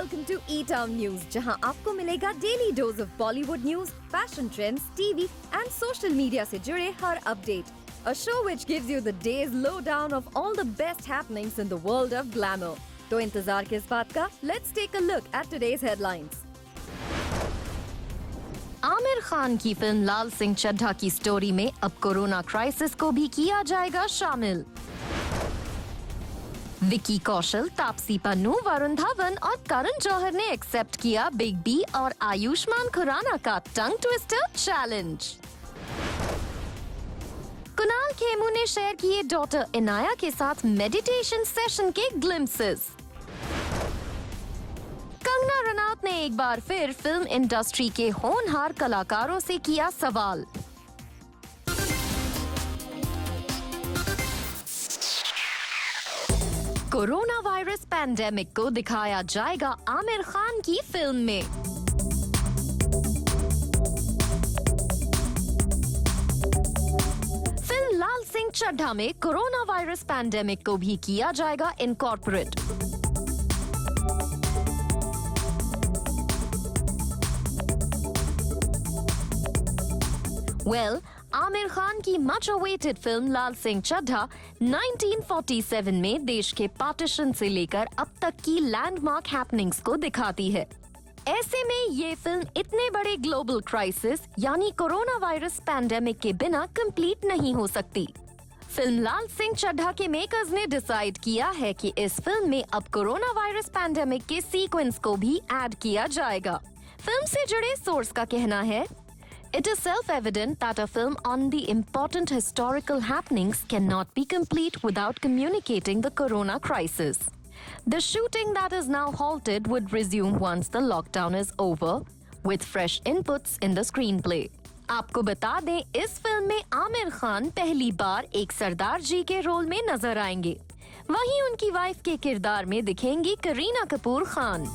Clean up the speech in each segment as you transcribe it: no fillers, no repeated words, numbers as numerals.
welcome to E-Town News, जहां आपको मिलेगा daily dose of Bollywood news, fashion trends, TV and social media से जुड़े हर update. A show which gives you the day's lowdown of all the best happenings in the world of glamour. तो इंतजार किस बात का? Let's take a look at today's headlines. Aamir Khan की film लाल सिंह चड्ढा की story में अब कोरोना क्राइसिस को भी किया जाएगा शामिल. विकी कौशल, तापसी पन्नू, वरुण धवन और करण जौहर ने एक्सेप्ट किया बिग बी और आयुष्मान खुराना का tongue twister challenge. Kunal Khemu ने शेयर किए डॉटर इनाया के साथ मेडिटेशन सेशन के ग्लिम्पसेस. कंगना रनौत ने एक बार फिर फिल्म इंडस्ट्री के होनहार कलाकारों से किया सवाल. कोरोना वायरस पैंडेमिक को दिखाया जाएगा आमिर खान की फिल्म में. फिल्म लाल सिंह चड्ढा में कोरोना वायरस पैंडेमिक को भी किया जाएगा इनकॉर्पोरेट. आमिर खान की मच अवेटेड फिल्म लाल सिंह चड्ढा 1947 में देश के पार्टीशन से लेकर अब तक की लैंडमार्क हैपनिंग्स को दिखाती है. ऐसे में ये फिल्म इतने बड़े ग्लोबल क्राइसिस यानी कोरोना वायरस पैंडेमिक के बिना कंप्लीट नहीं हो सकती. फिल्म लाल सिंह चड्ढा के मेकर्स ने डिसाइड किया है कि इस फिल्म में अब कोरोना वायरस पैंडेमिक के सीक्वेंस को भी ऐड किया जाएगा. फिल्म से जुड़े सोर्स का कहना है, it is self-evident that a film on the important historical happenings cannot be complete without communicating the corona crisis. The shooting that is now halted would resume once the lockdown is over, with fresh inputs in the screenplay. आपको बता दें, इस film में आमिर खान पहली बार एक सरदार जी के role में नजर आएंगे. वहीं उनकी वाइफ के किरदार में दिखेंगी करीना कपूर खान.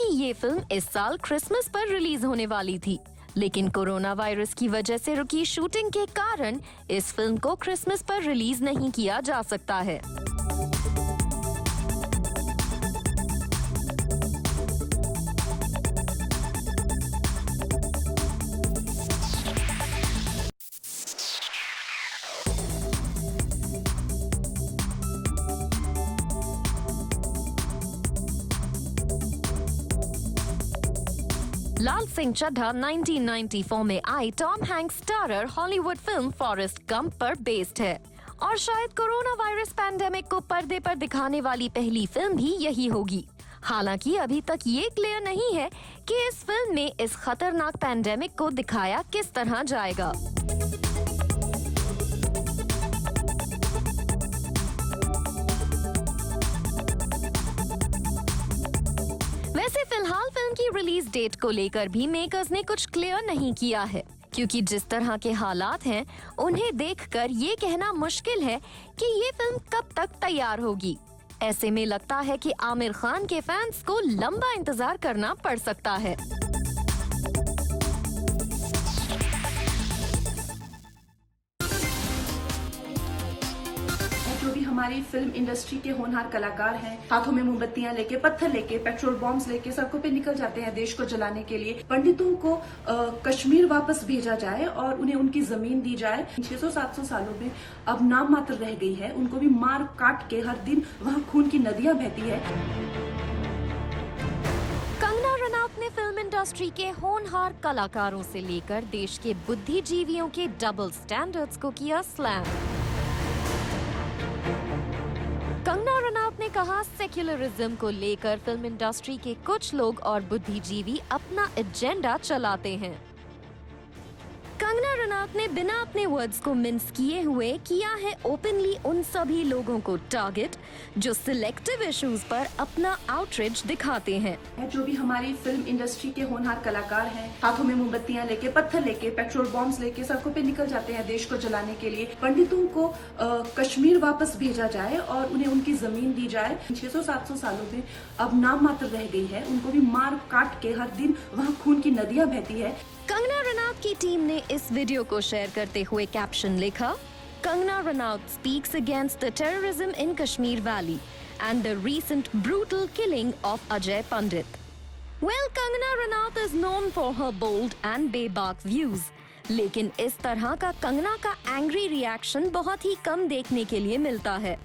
ये फिल्म इस साल क्रिसमस पर रिलीज होने वाली थी, लेकिन कोरोना वायरस की वजह से रुकी शूटिंग के कारण इस फिल्म को क्रिसमस पर रिलीज नहीं किया जा सकता है. लाल सिंह चड्ढा 1994 में आई Tom Hanks starrer Hollywood film Forrest Gump पर बेस्ड है और शायद कोरोना वायरस पैंडेमिक को पर्दे पर दिखाने वाली पहली फिल्म भी यही होगी. हालांकि अभी तक ये क्लियर नहीं है कि इस फिल्म में इस खतरनाक पैंडेमिक को दिखाया किस तरह जाएगा. वैसे फिलहाल फिल्म की रिलीज डेट को लेकर भी मेकर्स ने कुछ क्लियर नहीं किया है, क्योंकि जिस तरह के हालात हैं उन्हें देखकर ये कहना मुश्किल है कि ये फिल्म कब तक तैयार होगी. ऐसे में लगता है कि आमिर खान के फैंस को लंबा इंतजार करना पड़ सकता है. जो भी हमारी फिल्म इंडस्ट्री के होनहार कलाकार हैं, हाथों में मोमबत्तियां लेके, पत्थर लेके, पेट्रोल बॉम्ब्स लेके सड़कों पे निकल जाते हैं देश को जलाने के लिए. पंडितों को कश्मीर वापस भेजा जाए और उन्हें उनकी जमीन दी जाए. 600-700 सालों में अब नाम मात्र रह गई है. उनको भी मार काट के हर दिन वहाँ खून की नदियां बहती है. कंगना रनौत ने फिल्म इंडस्ट्री के होनहार कलाकारों से लेकर देश के बुद्धिजीवियों के डबल स्टैंडर्ड्स को किया स्लैम. कंगना रनौत ने कहा, सेक्युलरिज्म को लेकर फिल्म इंडस्ट्री के कुछ लोग और बुद्धिजीवी अपना एजेंडा चलाते हैं. कंगना रनौत ने बिना अपने वर्ड्स को मिन्स किए हुए किया है ओपनली उन सभी लोगों को टारगेट जो सिलेक्टिव इश्यूज पर अपना आउटरीच दिखाते हैं। जो भी हमारी फिल्म इंडस्ट्री के होनहार कलाकार हैं, हाथों में मोमबत्तियां लेके, पत्थर लेके, पेट्रोल बॉम्ब्स लेके सड़कों पे निकल जाते हैं देश को जलाने के लिए। पंडितों को कश्मीर वापस भेजा जाए और उन्हें उनकी जमीन दी जाए। 600-700 सालों में अब नाम मात्र रह गई है, उनको भी मार काट के हर दिन वहाँ खून की नदियां बहती है। कंगना रनौत की टीम ने इस वीडियो को शेयर करते हुए कैप्शन लिखा, Kangana Ranaut speaks against the terrorism in Kashmir valley and the recent brutal killing of Ajay Pandit. Well, Kangana Ranaut is known for her bold and बेबाक व्यूज, लेकिन इस तरह का कंगना का एंग्री रिएक्शन बहुत ही कम देखने के लिए मिलता है।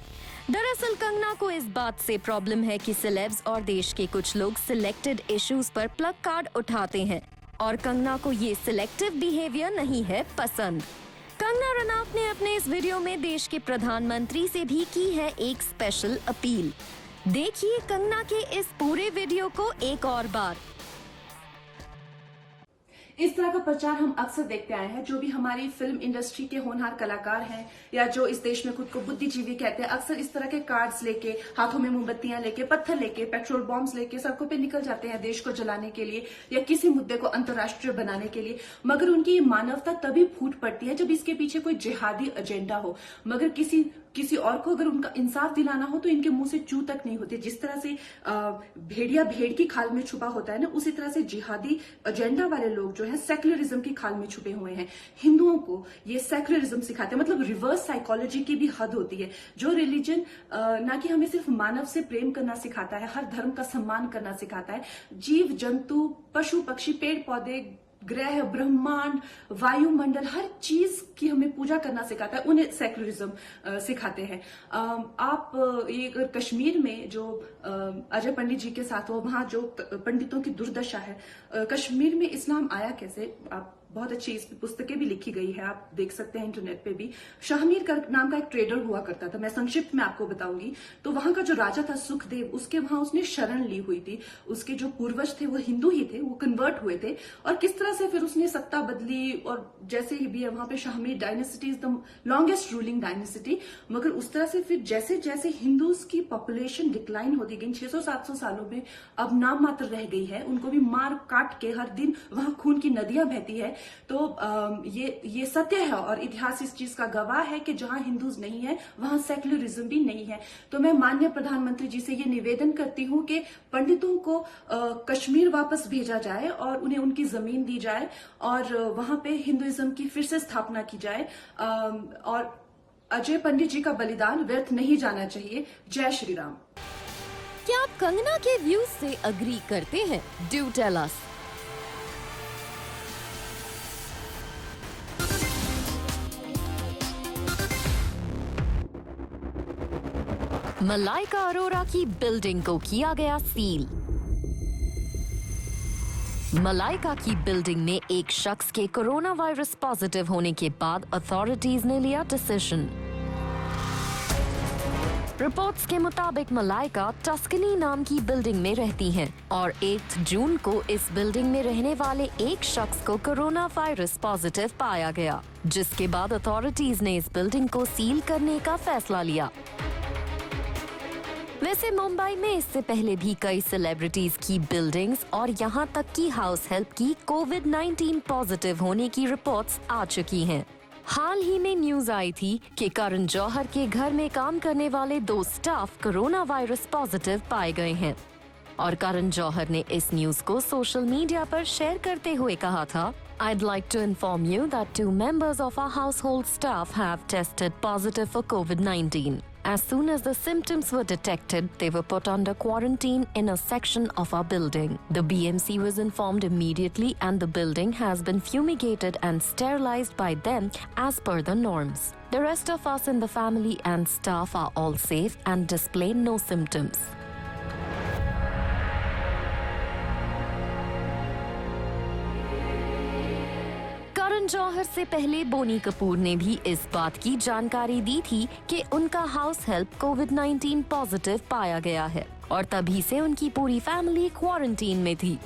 दरअसल कंगना को इस बात से प्रॉब्लम है कि सेलेब्स और देश के कुछ लोग सिलेक्टेड इश्यूज पर प्लग कार्ड उठाते हैं और कंगना को ये सिलेक्टिव बिहेवियर नहीं है पसंद। कंगना रनौत ने अपने इस वीडियो में देश के प्रधानमंत्री से भी की है एक स्पेशल अपील। देखिए कंगना के इस पूरे वीडियो को एक और बार। इस तरह का प्रचार हम अक्सर देखते आए हैं। जो भी हमारी फिल्म इंडस्ट्री के होनहार कलाकार हैं या जो इस देश में खुद को बुद्धिजीवी कहते हैं, अक्सर इस तरह के कार्ड्स लेके, हाथों में मोमबत्तियां लेके, पत्थर लेके, पेट्रोल बॉम्ब्स लेके सड़कों पे निकल जाते हैं देश को जलाने के लिए या किसी मुद्दे को अंतर्राष्ट्रीय बनाने के लिए। मगर उनकी मानवता तभी फूट पड़ती है जब इसके पीछे कोई जिहादी एजेंडा हो। मगर किसी और को अगर उनका इंसाफ दिलाना हो तो इनके मुंह से चू तक नहीं होती। जिस तरह से भेड़िया भेड़ की खाल में छुपा होता है ना, उसी तरह से जिहादी एजेंडा वाले लोग जो है सेक्युलरिज्म की खाल में छुपे हुए हैं। हिंदुओं को ये सेक्युलरिज्म सिखाते हैं, मतलब रिवर्स साइकोलॉजी की भी हद होती है। जो रिलीजन ना कि हमें सिर्फ मानव से प्रेम करना सिखाता है, हर धर्म का सम्मान करना सिखाता है, जीव जंतु, पशु पक्षी, पेड़ पौधे, ग्रह, ब्रह्मांड, वायुमंडल, हर चीज की हमें पूजा करना सिखाता है, उन्हें सेक्युलरिज्म सिखाते हैं। आप ये कश्मीर में जो अजय पंडित जी के साथ हो, वहां जो पंडितों की दुर्दशा है, कश्मीर में इस्लाम आया कैसे, आप बहुत अच्छी इस पुस्तकें भी लिखी गई है, आप देख सकते हैं इंटरनेट पे भी। शाहमीर नाम का एक ट्रेडर हुआ करता था, मैं संक्षिप्त में आपको बताऊंगी। तो वहां का जो राजा था सुखदेव, उसके वहां उसने शरण ली हुई थी। उसके जो पूर्वज थे वो हिंदू ही थे, वो कन्वर्ट हुए थे और किस तरह से फिर उसने सत्ता बदली और जैसे ही भी है वहां पे Shahmir dynasty is the longest ruling dynasty. मगर उस तरह से फिर जैसे जैसे हिंदूज की पॉपुलेशन डिक्लाइन होती गई, 600-700 सालों में अब नाम मात्र रह गई है, उनको भी मार काट के हर दिन वहां खून की नदियां बहती है। तो ये सत्य है और इतिहास इस चीज का गवाह है कि जहां हिंदूज नहीं है वहां सेक्युलरिज्म भी नहीं है। तो मैं माननीय प्रधानमंत्री जी से ये निवेदन करती हूं कि पंडितों को कश्मीर वापस भेजा जाए और उन्हें उनकी जमीन दी जाए और वहां पे हिंदुइज्म की फिर से स्थापना की जाए और अजय पंडित जी का बलिदान व्यर्थ नहीं जाना चाहिए। जय श्री राम। क्या आप कंगना के व्यूज से अग्री करते हैं? Do tell us. Malaika Arora की बिल्डिंग को किया गया सील। मलाइका की बिल्डिंग में एक शख्स के कोरोना वायरस पॉजिटिव होने के बाद अथॉरिटीज ने लिया डिसीजन। रिपोर्ट्स के मुताबिक मलाइका टस्कनी नाम की बिल्डिंग में रहती हैं और 8 जून को इस बिल्डिंग में रहने वाले एक शख्स को कोरोना वायरस पॉजिटिव पाया गया, जिसके बाद अथॉरिटीज ने इस बिल्डिंग को सील करने का फैसला लिया। वैसे मुंबई में इससे पहले भी कई सेलिब्रिटीज की बिल्डिंग्स और यहाँ तक कि हाउस हेल्प की कोविड-19 पॉजिटिव होने की रिपोर्ट्स आ चुकी हैं। हाल ही में न्यूज आई थी कि करण जौहर के घर में काम करने वाले 2 स्टाफ कोरोना वायरस पॉजिटिव पाए गए हैं और करण जौहर ने इस न्यूज को सोशल मीडिया पर शेयर करते हुए कहा था, I'd like to inform you that 2 members of our household staff have tested positive for COVID-19. As soon as the symptoms were detected, they were put under quarantine in a section of our building. The BMC was informed immediately and the building has been fumigated and sterilized by them as per the norms. The rest of us in the family and staff are all safe and display no symptoms. Karan Johar से पहले बोनी कपूर ने भी इस बात की जानकारी दी थी कि उनका हाउस हेल्प कोविड-19 पॉजिटिव पाया गया है और तभी से उनकी पूरी फैमिली क्वारंटीन में थी।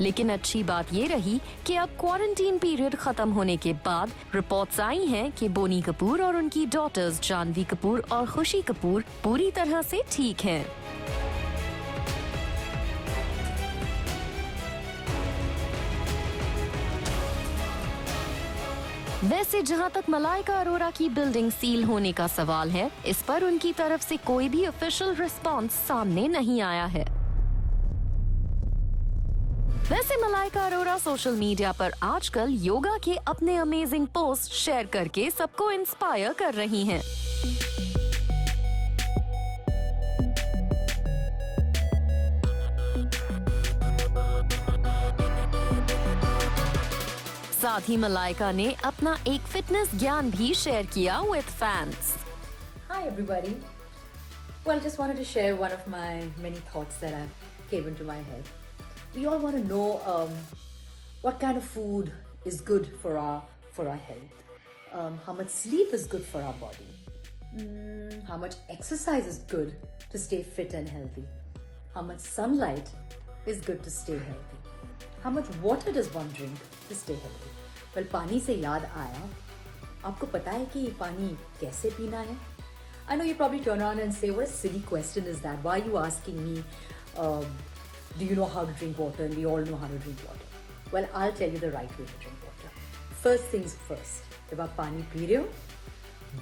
लेकिन अच्छी बात ये रही कि अब क्वारंटीन पीरियड खत्म होने के बाद रिपोर्ट्स आई हैं कि बोनी कपूर और उनकी डॉटर्स जानवी कपूर और खुशी कपूर पूरी तरह से ठीक हैं। वैसे जहां तक मलाइका अरोरा की बिल्डिंग सील होने का सवाल है, इस पर उनकी तरफ से कोई भी ऑफिशियल रिस्पांस सामने नहीं आया है। वैसे मलाइका अरोरा सोशल मीडिया पर आजकल योगा के अपने अमेजिंग पोस्ट शेयर करके सबको इंस्पायर कर रही हैं। साथ ही मलाइका ने अपना एक फिटनेस ज्ञान भी शेयर किया with fans. Hi everybody. Well, just wanted to share one of my many thoughts that have came into my head. We all want to know what kind of food is good for our health. How much sleep is good for our body. How much exercise is good to stay fit and healthy. How much sunlight is good to stay healthy. How much water does one drink to stay healthy? Well, पानी से याद आया, आपको पता है कि ये पानी कैसे पीना है? I know you probably turn around and say, what a silly question is that? Why are you asking me, do you know how to drink water? And we all know how to drink water. Well, I'll tell you the right way to drink water. First things first, जब आप पानी P रहे हो,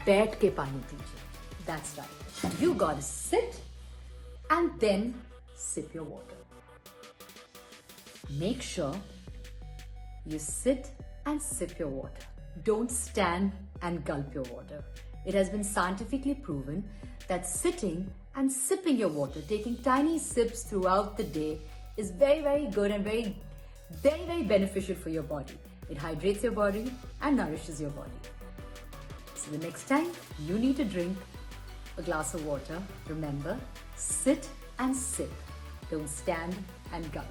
बैठ के पानी पीजिए. That's right. You gotta sit and then sip your water. Make sure you sit and sip your water. Don't stand and gulp your water. It has been scientifically proven that sitting and sipping your water, taking tiny sips throughout the day, is very, very good and very, very, very beneficial for your body. It hydrates your body and nourishes your body. So the next time you need to drink a glass of water, remember, sit and sip. Don't stand and gulp.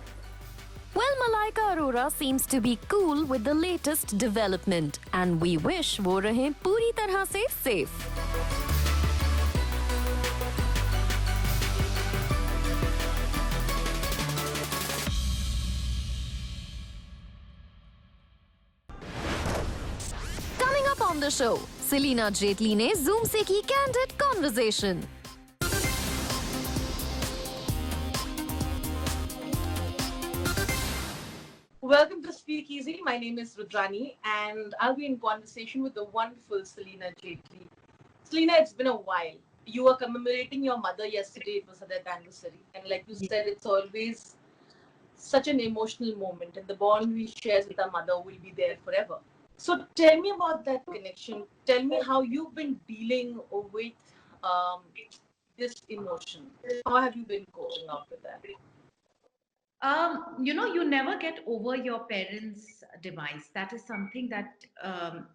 Well, Malaika Arora seems to be cool with the latest development, and we wish वो रहे पूरी तरह से safe. Coming up on the show, Selena Jaitley ने Zoom से की candid conversation. Welcome to Speakeasy. My name is Rudrani, and I'll be in conversation with the wonderful Selena Jaitley. Selena, it's been a while. You were commemorating your mother yesterday. It was her death anniversary, and like you said, it's always such an emotional moment, and the bond we share with our mother will be there forever. So, tell me about that connection. Tell me how you've been dealing with this emotion. How have you been coping up with that? You never get over your parents' demise. That is something that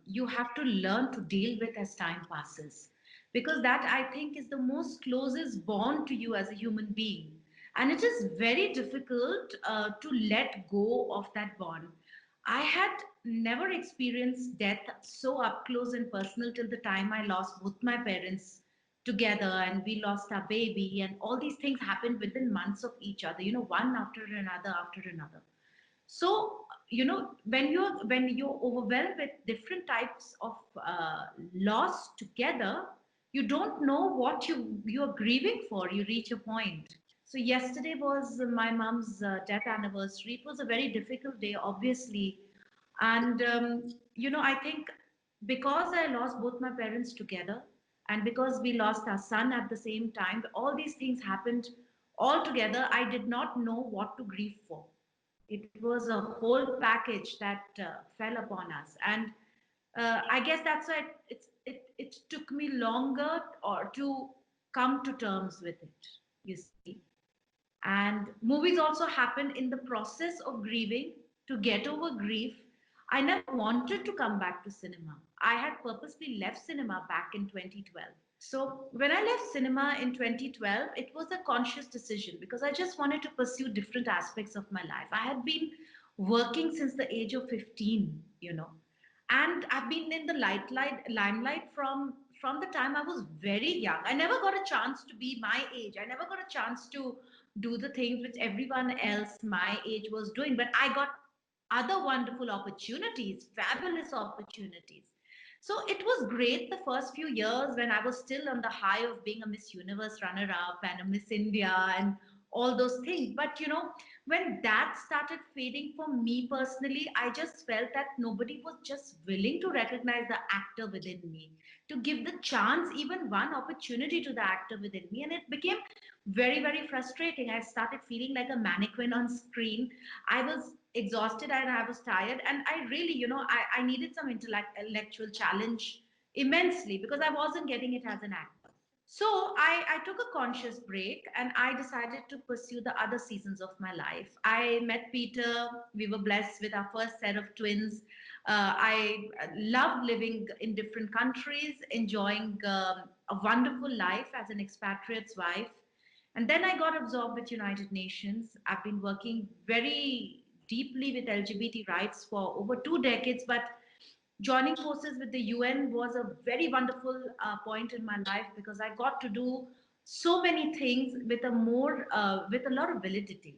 you have to learn to deal with as time passes. Because that, I think, is the most closest bond to you as a human being. And it is very difficult to let go of that bond. I had never experienced death so up close and personal till the time I lost both my parents together, and we lost our baby, and all these things happened within months of each other, one after another. So when you're overwhelmed with different types of loss together, you don't know what you're grieving for. You reach a point. So yesterday was my mom's death anniversary. It was a very difficult day, obviously. And I think because I lost both my parents together, and because we lost our son at the same time, all these things happened all together. I did not know what to grieve for. It was a whole package that fell upon us, and I guess that's why it took me longer or to come to terms with it. You see, and movies also happen in the process of grieving. To get over grief, I never wanted to come back to cinema. I had purposely left cinema back in 2012. So when I left cinema in 2012, it was a conscious decision because I just wanted to pursue different aspects of my life. I had been working since the age of 15, and I've been in the limelight from the time I was very young. I never got a chance to be my age. I never got a chance to do the things which everyone else my age was doing, but I got other wonderful opportunities, fabulous opportunities. So it was great the first few years when I was still on the high of being a Miss Universe runner up and a Miss India and all those things. But when that started fading for me personally, I just felt that nobody was just willing to recognize the actor within me, to give the chance, even one opportunity to the actor within me. And it became very, very frustrating. I started feeling like a mannequin on screen. I was exhausted and I was tired. And I really, I needed some intellectual challenge immensely because I wasn't getting it as an actor. So I took a conscious break and I decided to pursue the other seasons of my life. I met Peter. We were blessed with our first set of twins. I loved living in different countries, enjoying a wonderful life as an expatriate's wife. And then I got absorbed with United Nations. I've been working very deeply with LGBT rights for over 2 decades, but joining forces with the UN was a very wonderful point in my life because I got to do so many things with a lot of validity.